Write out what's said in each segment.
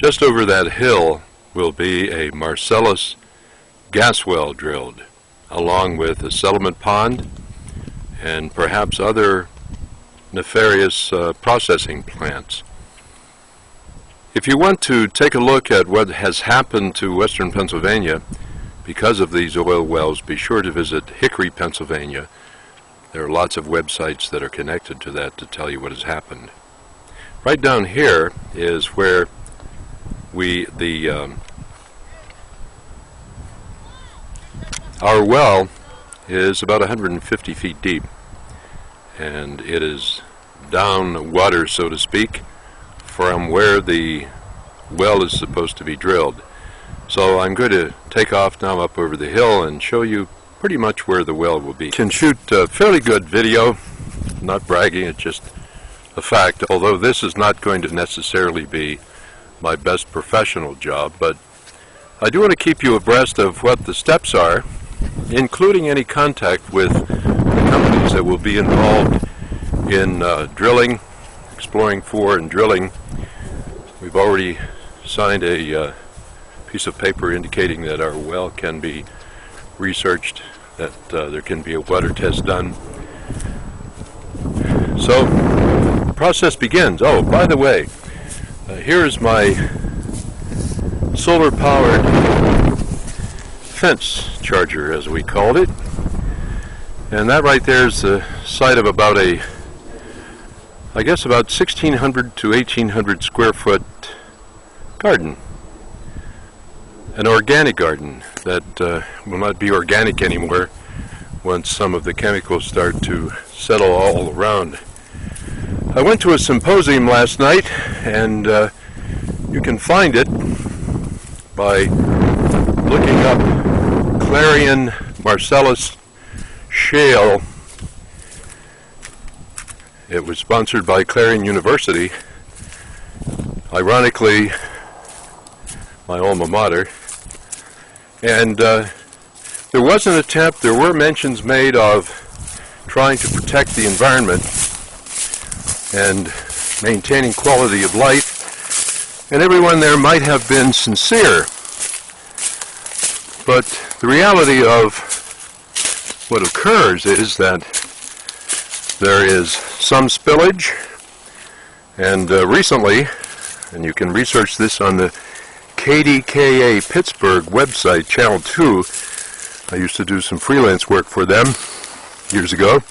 Just over that hill will be a Marcellus gas well drilled, along with a settlement pond and perhaps other nefarious processing plants. If you want to take a look at what has happened to western Pennsylvania because of these oil wells, be sure to visit Hickory, Pennsylvania. There are lots of websites that are connected to that to tell you what has happened. Right down here is where our well is about 150 feet deep, and it is down water, so to speak, from where the well is supposed to be drilled. So I'm going to take off now up over the hill and show you pretty much where the well will be. Can shoot a fairly good video, not bragging, it's just a fact, although this is not going to necessarily be my best professional job, but I do want to keep you abreast of what the steps are, including any contact with the companies that will be involved in drilling, exploring for and drilling. We've already signed a piece of paper indicating that our well can be researched, that there can be a water test done. So the process begins. Oh, by the way, here is my solar powered fence charger, as we called it, and that right there is the site of about I guess about 1,600 to 1,800 square foot garden. An organic garden that will not be organic anymore once some of the chemicals start to settle all around. I went to a symposium last night, and you can find it by looking up Clarion Marcellus Shale. It was sponsored by Clarion University, ironically my alma mater, and there was an attempt, there were mentions made of trying to protect the environment and maintaining quality of life, and everyone there might have been sincere, but the reality of what occurs is that there is some spillage, and recently, and you can research this on the KDKA Pittsburgh website, Channel 2. I used to do some freelance work for them years ago,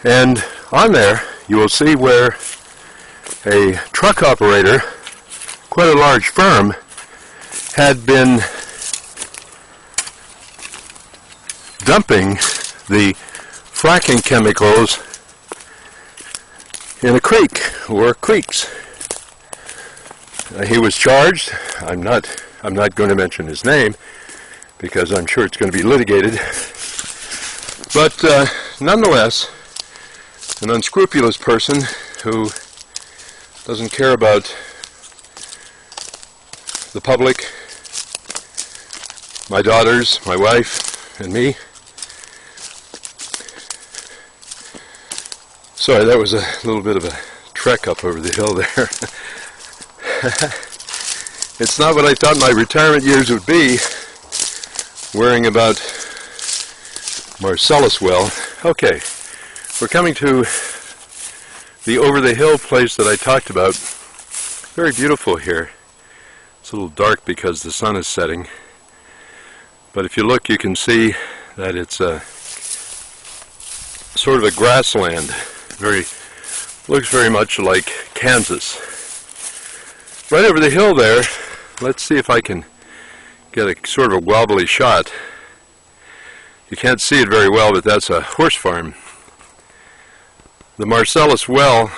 and on there you will see where a truck operator, quite a large firm, had been dumping the fracking chemicals in a creek or creeks. He was charged. I'm not going to mention his name because I'm sure it's going to be litigated. But nonetheless, an unscrupulous person who doesn't care about the public, my daughters, my wife, and me. Sorry, that was a little bit of a trek up over the hill there. It's not what I thought my retirement years would be, worrying about Marcellus well. Okay, we're coming to the over-the-hill place that I talked about. Very beautiful here. It's a little dark because the sun is setting, but if you look you can see that it's a sort of a grassland. Looks very much like Kansas. Right over the hill there, let's see if I can get a sort of a wobbly shot. You can't see it very well, but that's a horse farm. The Marcellus well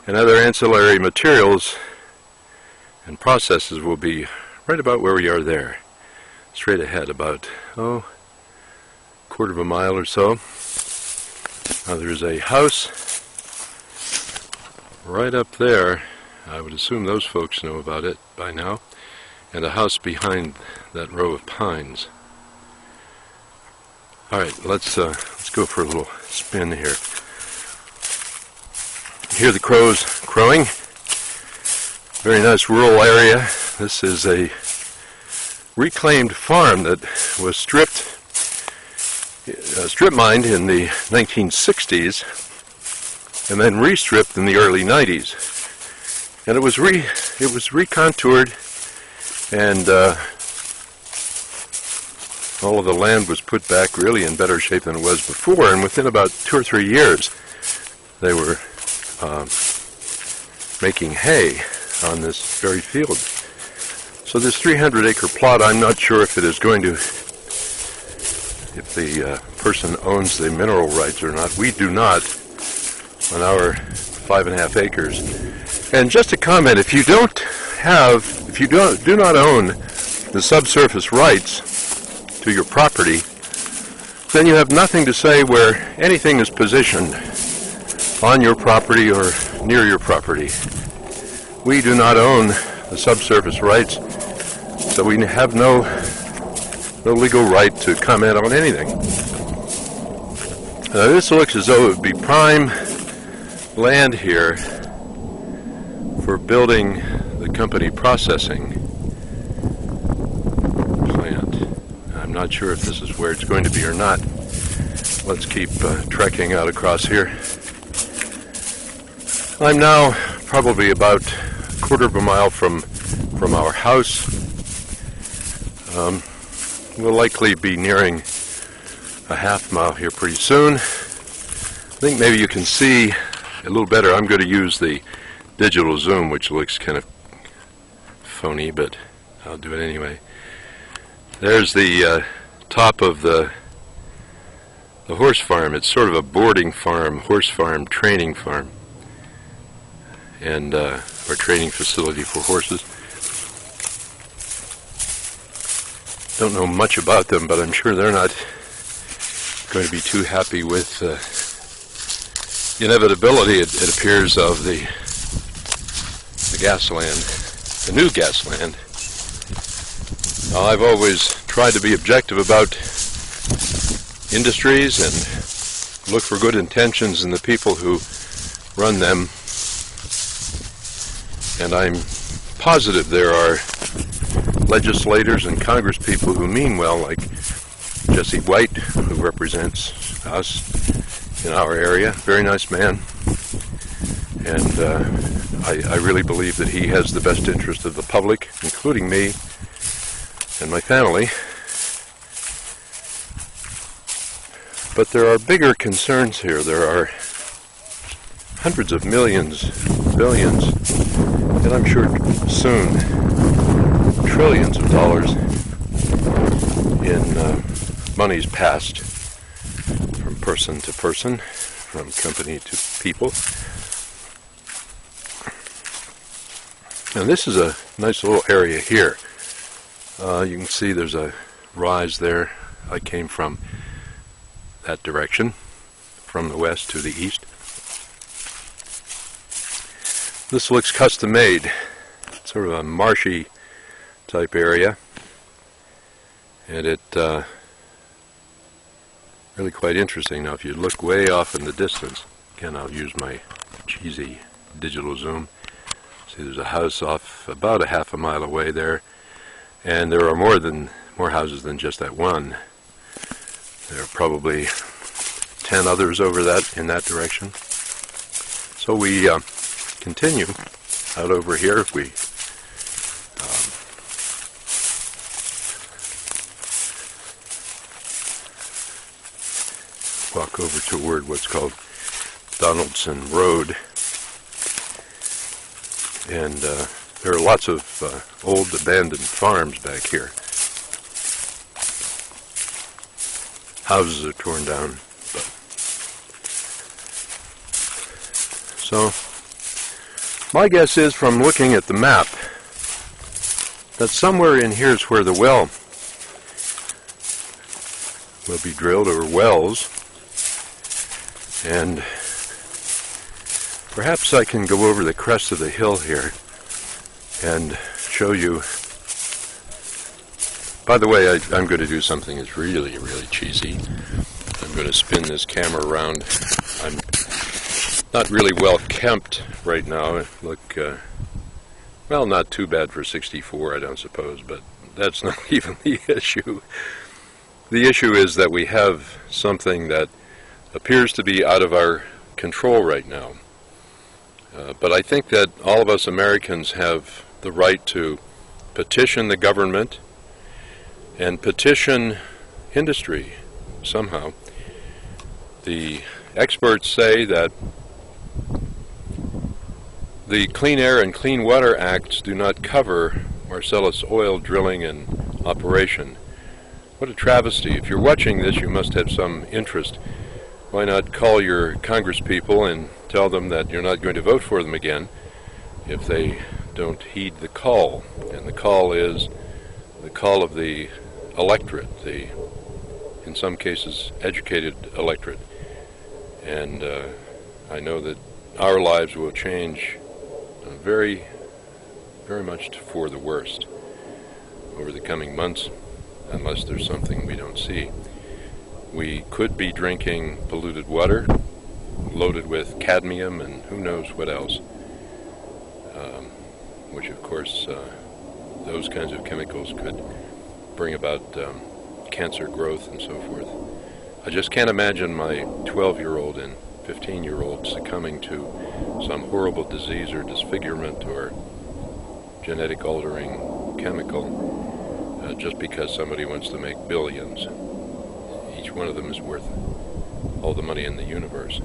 and other ancillary materials and processes will be right about where we are there. Straight ahead, about, a quarter of a mile or so. Now there's a house right up there. I would assume those folks know about it by now. And a house behind that row of pines. All right, let's go for a little spin here. You hear the crows crowing. Very nice rural area. This is a reclaimed farm that was strip mined in the 1960s and then restripped in the early 90s. And it was recontoured, and all of the land was put back really in better shape than it was before, and within about 2 or 3 years they were making hay on this very field. So this 300-acre plot, I'm not sure if it is going to, if the person owns the mineral rights or not. We do not on our 5.5 acres. And just a comment, if you do not own the subsurface rights to your property, then you have nothing to say where anything is positioned on your property or near your property. We do not own the subsurface rights, so we have no legal right to comment on anything. This looks as though it would be prime land here for building the company processing plant. I'm not sure if this is where it's going to be or not. Let's keep trekking out across here. I'm now probably about a quarter of a mile from our house. We'll likely be nearing a half mile here pretty soon. I think maybe you can see a little better. I'm going to use the digital zoom, which looks kind of phony, but I'll do it anyway. There's the top of the horse farm. It's sort of a boarding farm, horse farm, training farm, and or training facility for horses. Don't know much about them, but I'm sure they're not going to be too happy with the inevitability, it appears, of the gas land, the new gas land. Now, I've always tried to be objective about industries and look for good intentions in the people who run them, and I'm positive there are legislators and congresspeople who mean well, like Jesse White, who represents us in our area. Very nice man, and I really believe that he has the best interest of the public, including me and my family. But there are bigger concerns here. There are hundreds of millions, billions, and I'm sure soon trillions of dollars in monies passed from person to person, from company to people. And this is a nice little area here. You can see there's a rise there. I came from that direction, from the west to the east. This looks custom made. It's sort of a marshy type area, and it really quite interesting. Now if you look way off in the distance, again I'll use my cheesy digital zoom, see there's a house off about a half a mile away there, and there are more houses than just that one. There are probably 10 others over that in that direction. So we continue out over here. We walk over toward what's called Donaldson Road, and there are lots of old abandoned farms back here. Houses are torn down, but so my guess is, from looking at the map, that somewhere in here is where the well will be drilled, or wells. And perhaps I can go over the crest of the hill here and show you. By the way, I'm going to do something that's really, really cheesy. I'm going to spin this camera around. I'm not really well kempt right now. Look, Well, not too bad for 64, I don't suppose, but that's not even the issue. The issue is that we have something that appears to be out of our control right now. But I think that all of us Americans have the right to petition the government and petition industry somehow. The experts say that the Clean Air and Clean Water Acts do not cover Marcellus oil drilling and operation. What a travesty. If you're watching this, you must have some interest. Why not call your congresspeople and tell them that you're not going to vote for them again if they don't heed the call? And the call is the call of the electorate, the, in some cases, educated electorate. And I know that our lives will change very, very much for the worst over the coming months, unless there's something we don't see. We could be drinking polluted water loaded with cadmium and who knows what else, which of course those kinds of chemicals could bring about cancer growth and so forth. I just can't imagine my 12-year-old and 15-year-old succumbing to some horrible disease or disfigurement or genetic altering chemical just because somebody wants to make billions. Each one of them is worth all the money in the universe.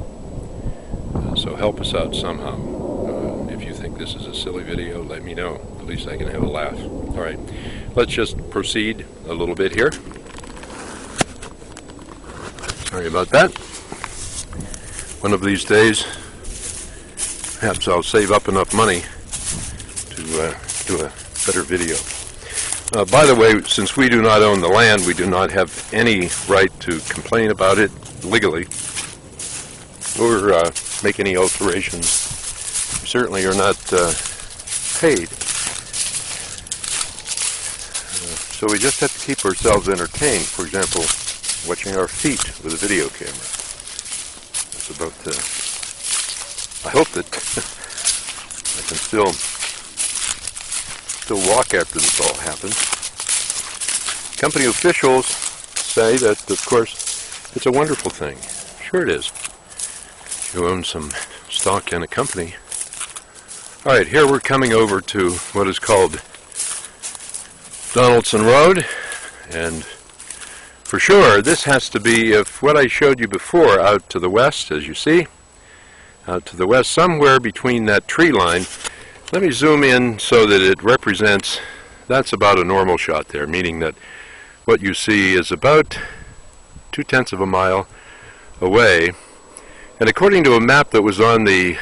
So help us out somehow. If you think this is a silly video, let me know. At least I can have a laugh. All right, let's just proceed a little bit here. Sorry about that. One of these days, perhaps I'll save up enough money to do a better video. By the way, since we do not own the land, we do not have any right to complain about it legally or make any alterations. We certainly are not paid. So we just have to keep ourselves entertained. For example, watching our feet with a video camera. That's about, I hope that I can still walk after this all happens. Company officials say that, of course, it's a wonderful thing. Sure it is. You own some stock in a company. All right, here we're coming over to what is called Donaldson Road, and for sure this has to be, if what I showed you before, out to the west, as you see, out to the west, somewhere between that tree line. Let me zoom in so that it represents, that's about a normal shot there, meaning that what you see is about 0.2 of a mile away. And according to a map that was on the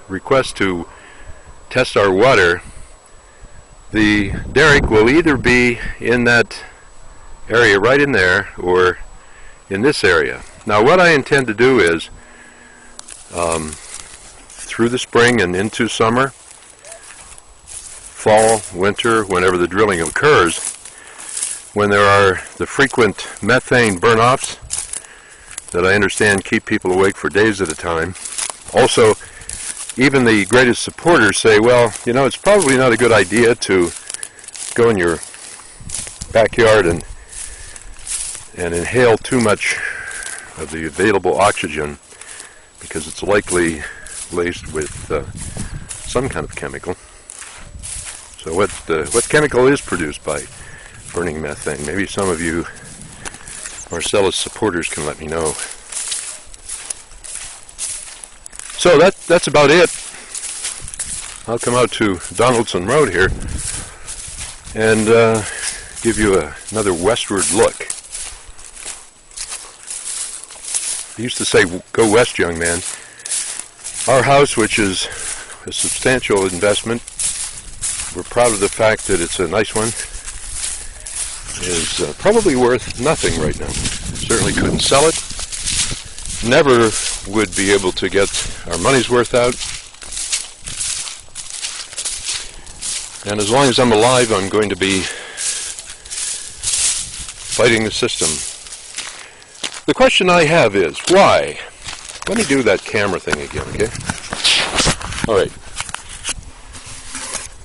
request to test our water, the derrick will either be in that area right in there or in this area. Now what I intend to do is, through the spring and into summer, fall, winter, whenever the drilling occurs, when there are the frequent methane burn-offs that I understand keep people awake for days at a time. Also, even the greatest supporters say, well, you know, it's probably not a good idea to go in your backyard and inhale too much of the available oxygen because it's likely laced with some kind of chemical. So what chemical is produced by burning methane? Maybe some of you Marcellus supporters can let me know. So that's about it. I'll come out to Donaldson Road here and give you another westward look. I used to say, go west, young man. Our house, which is a substantial investment, we're proud of the fact that it's a nice one, is probably worth nothing right now. Certainly couldn't sell it. Never would be able to get our money's worth out. And as long as I'm alive, I'm going to be fighting the system. The question I have is, why? Let me do that camera thing again, okay? All right.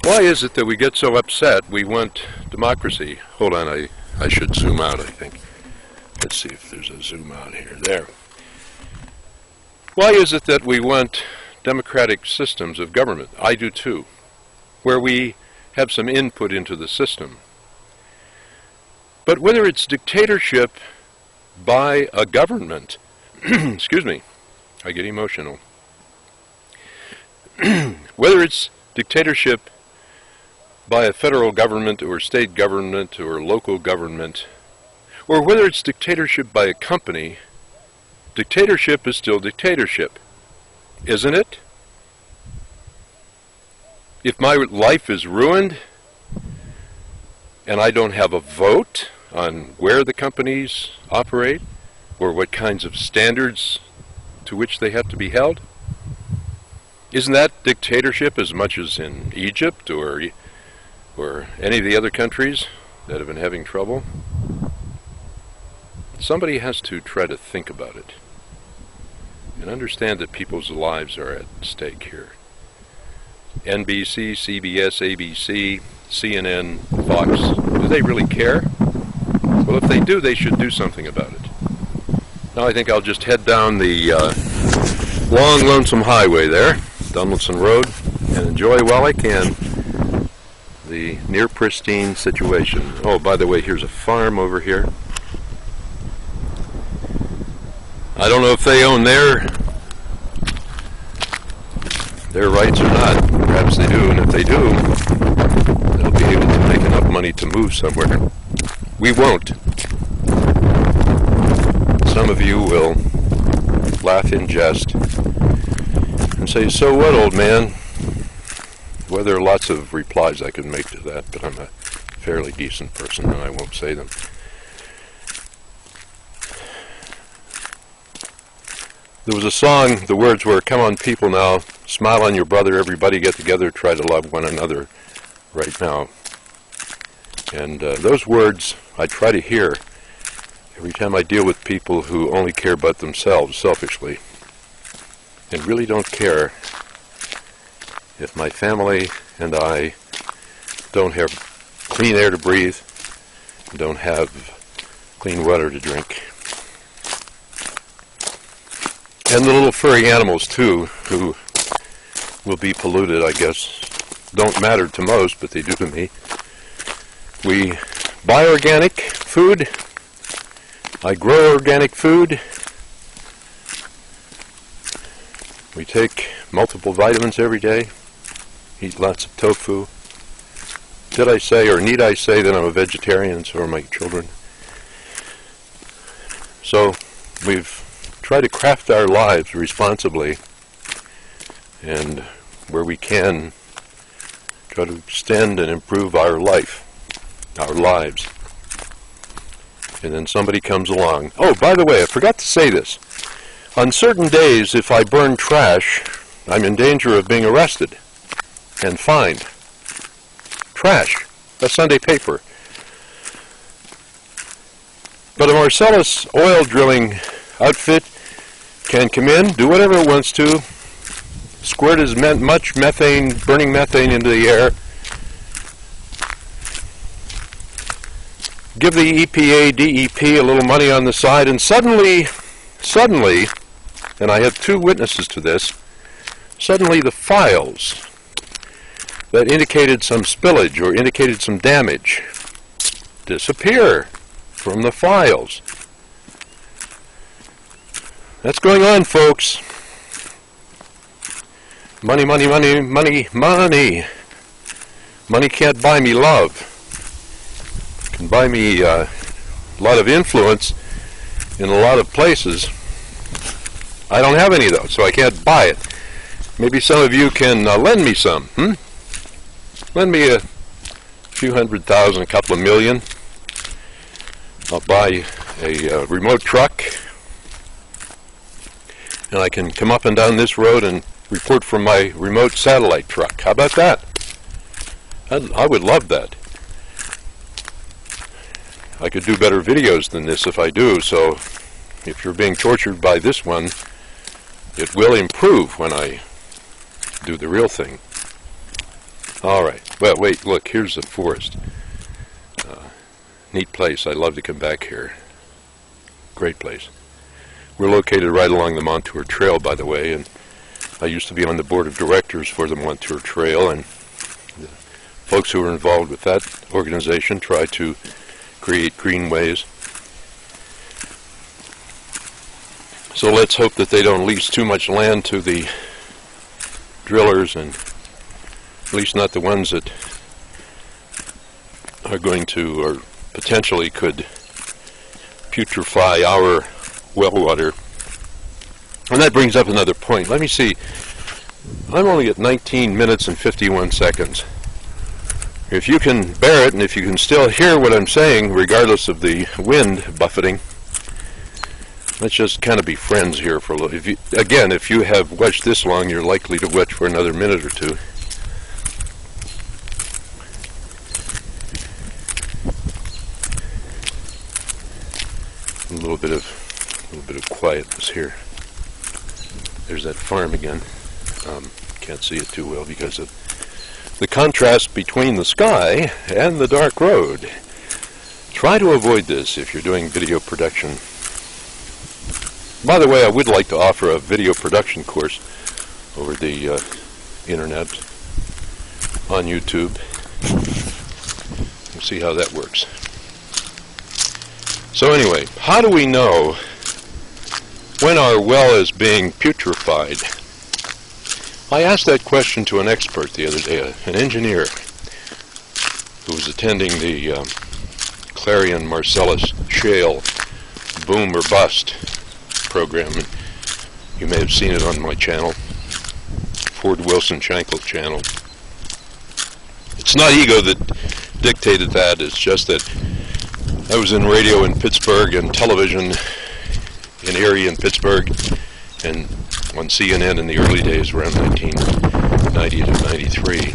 Why is it that we get so upset we want democracy? Hold on, I should zoom out, I think. Let's see if there's a zoom out here. There. Why is it that we want democratic systems of government? I do too, where we have some input into the system. But whether it's dictatorship by a government, excuse me, I get emotional. Whether it's dictatorship by a federal government or state government or local government, or whether it's dictatorship by a company, dictatorship is still dictatorship, isn't it? If my life is ruined and I don't have a vote on where the companies operate or what kinds of standards to which they have to be held, isn't that dictatorship as much as in Egypt or any of the other countries that have been having trouble? Somebody has to try to think about it and understand that people's lives are at stake here. NBC, CBS, ABC, CNN, Fox, do they really care? Well, if they do, they should do something about it. Now I think I'll just head down the long, lonesome highway there, Donaldson Road, and enjoy while I can the near pristine situation. Oh, by the way, here's a farm over here. I don't know if they own their rights or not. Perhaps they do, and if they do, they'll be able to make enough money to move somewhere. We won't. Some of you will laugh in jest and say, "So what, old man?" Well, there are lots of replies I could make to that, but I'm a fairly decent person and I won't say them. There was a song, the words were, "Come on people now, smile on your brother, everybody get together, try to love one another right now." And those words I try to hear every time I deal with people who only care about themselves selfishly and really don't care if my family and I don't have clean air to breathe, don't have clean water to drink. And the little furry animals, too, who will be polluted, I guess, don't matter to most, but they do to me. We buy organic food. I grow organic food. We take multiple vitamins every day. Eat lots of tofu. Did I say, or need I say, that I'm a vegetarian, and so are my children? So we've try to craft our lives responsibly, and where we can, try to extend and improve our life, our lives. And then somebody comes along. Oh, by the way, I forgot to say this. On certain days, if I burn trash, I'm in danger of being arrested and fined. Trash, a Sunday paper. But a Marcellus oil drilling outfit can come in, do whatever it wants to, squirt as much methane, burning methane into the air, give the EPA, DEP a little money on the side, and suddenly, and I have two witnesses to this, suddenly the files that indicated some spillage or indicated some damage disappear from the files. That's going on, folks. Money, money, money, money, money. Money can't buy me love. It can buy me a lot of influence in a lot of places. I don't have any, though, so I can't buy it. Maybe some of you can lend me some. Lend me a few $100,000, a couple of million. I'll buy a remote truck, and I can come up and down this road and report from my remote satellite truck. How about that? I would love that. I could do better videos than this if I do, so if you're being tortured by this one, it will improve when I do the real thing. Alright, well wait, look, here's the forest. Neat place, I love to come back here. Great place. We're located right along the Montour Trail, by the way, and I used to be on the board of directors for the Montour Trail, and the folks who are involved with that organization try to create greenways. So let's hope that they don't lease too much land to the drillers, and at least not the ones that are going to, or potentially could, putrefy our well water. And that brings up another point. Let me see. I'm only at 19 minutes and 51 seconds. If you can bear it, and if you can still hear what I'm saying, regardless of the wind buffeting, let's just kind of be friends here for a little. If you have watched this long, you're likely to watch for another minute or two. A little bit of quietness here. There's that farm again. Can't see it too well because of the contrast between the sky and the dark road. Try to avoid this if you're doing video production. By the way, I would like to offer a video production course over the internet on YouTube. We'll see how that works. So anyway, how do we know when our well is being putrefied? I asked that question to an expert the other day, an engineer who was attending the Clarion Marcellus Shale Boom or Bust program. You may have seen it on my channel, Ford Wilson Shankle channel. It's not ego that dictated that, it's just that I was in radio in Pittsburgh and television in Erie and Pittsburgh and on CNN in the early days around 1990 to 93.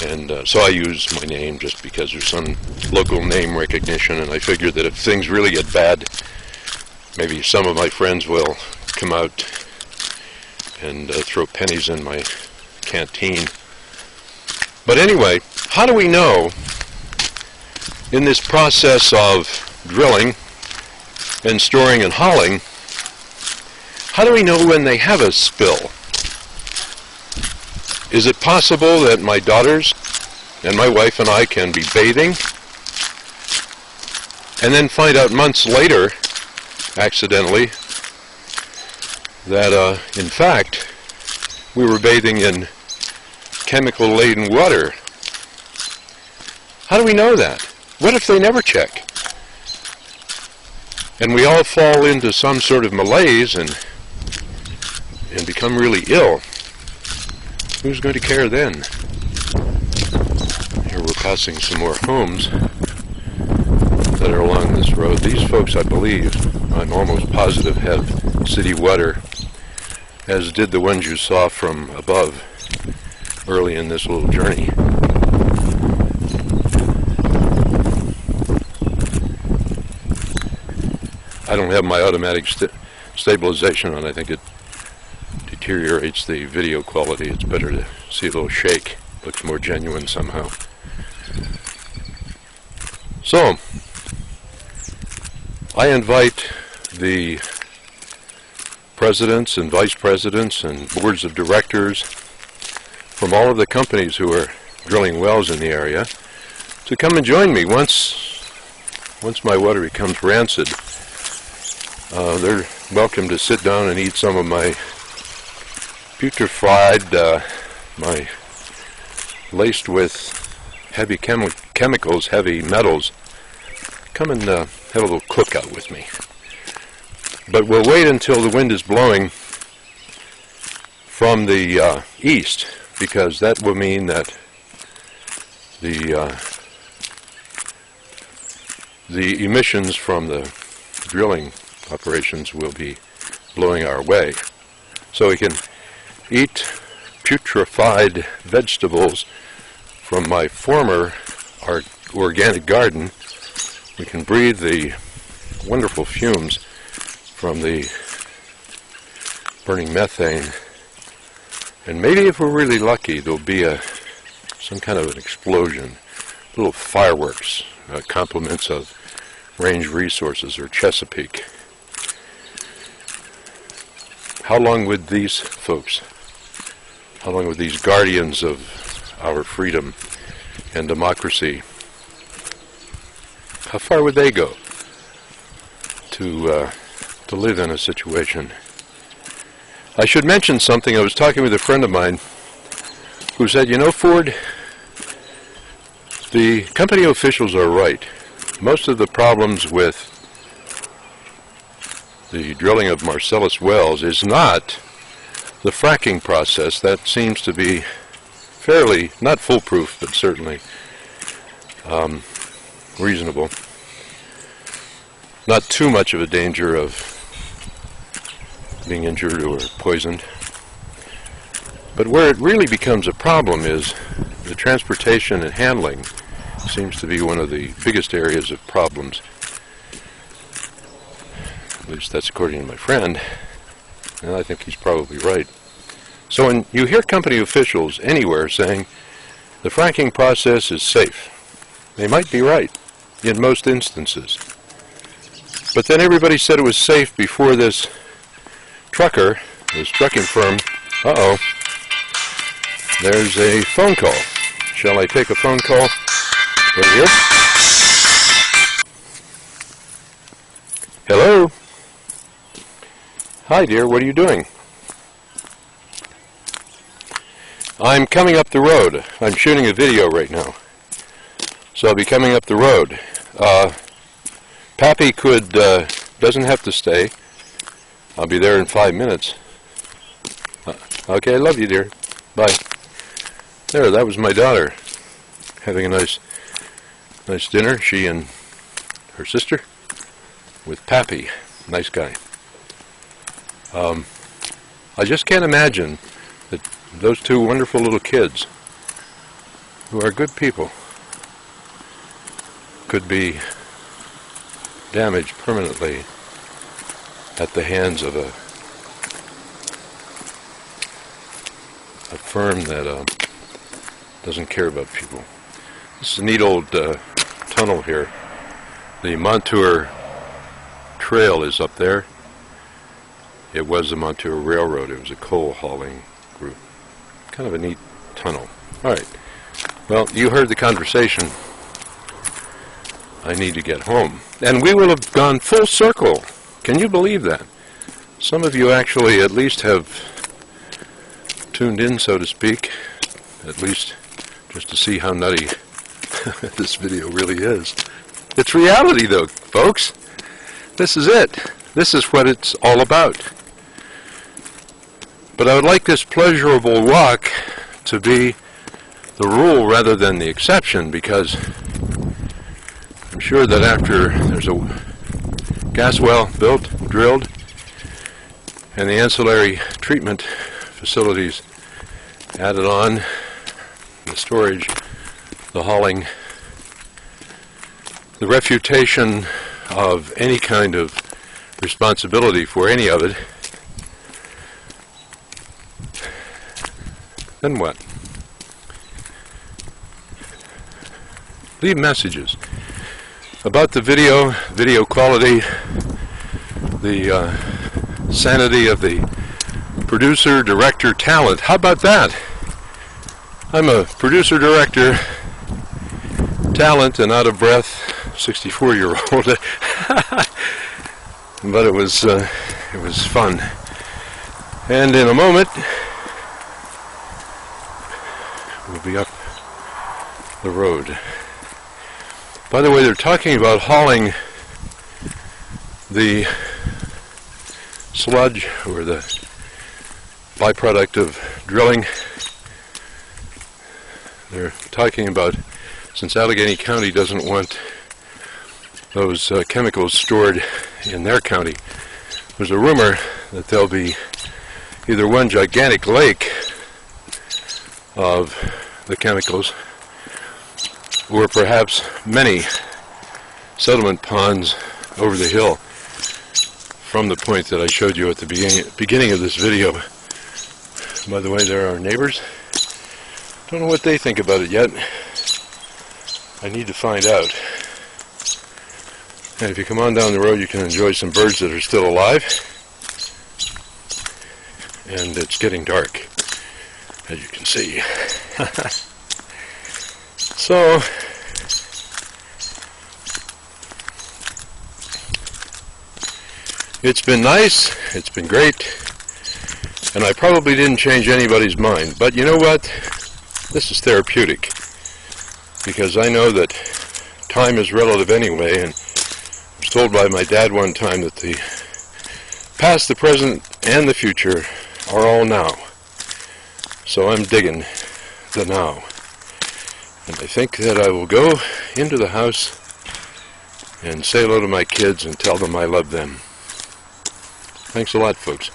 And so I use my name just because there's some local name recognition, and I figured that if things really get bad, maybe some of my friends will come out and throw pennies in my canteen. But anyway, how do we know in this process of drilling and storing and hauling, how do we know when they have a spill? Is it possible that my daughters and my wife and I can be bathing and then find out months later, accidentally, that in fact we were bathing in chemical-laden water? How do we know that? What if they never check? And we all fall into some sort of malaise and become really ill. Who's going to care then? Here we're passing some more homes that are along this road. These folks, I believe, I'm almost positive, have city water, as did the ones you saw from above early in this little journey. I don't have my automatic stabilization on. I think it deteriorates the video quality. It's better to see a little shake. Looks more genuine somehow. So, I invite the presidents and vice presidents and boards of directors from all of the companies who are drilling wells in the area to come and join me once my water becomes rancid. They're welcome to sit down and eat some of my putrefied, my laced with heavy chemicals, heavy metals. Come and have a little cookout with me. But we'll wait until the wind is blowing from the east, because that will mean that the emissions from the drilling operations will be blowing our way. So we can eat putrefied vegetables from my former organic garden. We can breathe the wonderful fumes from the burning methane. And maybe if we're really lucky, there'll be a some kind of an explosion, little fireworks, compliments of Range Resources or Chesapeake. How long would these folks, how long would these guardians of our freedom and democracy, how far would they go to live in a situation? I should mention something. I was talking with a friend of mine who said, you know, Ford, the company officials are right. Most of the problems with the drilling of Marcellus wells is not the fracking process. That seems to be fairly, not foolproof, but certainly reasonable. Not too much of a danger of being injured or poisoned. But where it really becomes a problem is the transportation and handling seems to be one of the biggest areas of problems. At least that's according to my friend, and I think he's probably right. So when you hear company officials anywhere saying the fracking process is safe, they might be right in most instances. But then everybody said it was safe before this trucker, this trucking firm. Uh-oh. There's a phone call. Shall I take a phone call? Right here. Hello? Hi, dear. What are you doing? I'm coming up the road. I'm shooting a video right now. So I'll be coming up the road. Pappy doesn't have to stay. I'll be there in 5 minutes. Okay, I love you, dear. Bye. There, that was my daughter having a nice dinner. She and her sister with Pappy. Nice guy. I just can't imagine that those two wonderful little kids, who are good people, could be damaged permanently at the hands of a firm that doesn't care about people. This is a neat old tunnel here. The Montour Trail is up there. It was the Montour Railroad. It was a coal hauling group. Kind of a neat tunnel. All right. Well, you heard the conversation. I need to get home. And we will have gone full circle. Can you believe that? Some of you actually at least have tuned in, so to speak, at least just to see how nutty this video really is. It's reality, though, folks. This is it. This is what it's all about. But I would like this pleasurable walk to be the rule rather than the exception, because I'm sure that after there's a gas well built, drilled, and the ancillary treatment facilities added on, the storage, the hauling, the refutation of any kind of responsibility for any of it, then what? Leave messages about the video quality, the sanity of the producer, director, talent. How about that? I'm a producer, director, talent, and out of breath 64-year-old. But it was fun. And in a moment, we'll be up the road. By the way, they're talking about hauling the sludge or the byproduct of drilling. They're talking about, since Allegheny County doesn't want those chemicals stored in their county, there's a rumor that there'll be either one gigantic lake of the chemicals, or perhaps many settlement ponds over the hill from the point that I showed you at the beginning of this video. By the way, there are neighbors. Don't know what they think about it yet. I need to find out. And if you come on down the road, you can enjoy some birds that are still alive. And it's getting dark, as you can see. So, it's been nice, it's been great, and I probably didn't change anybody's mind. But you know what? This is therapeutic, because I know that time is relative anyway, and I was told by my dad one time that the past, the present, and the future are all now. So I'm digging the now. And I think that I will go into the house and say hello to my kids and tell them I love them. Thanks a lot, folks.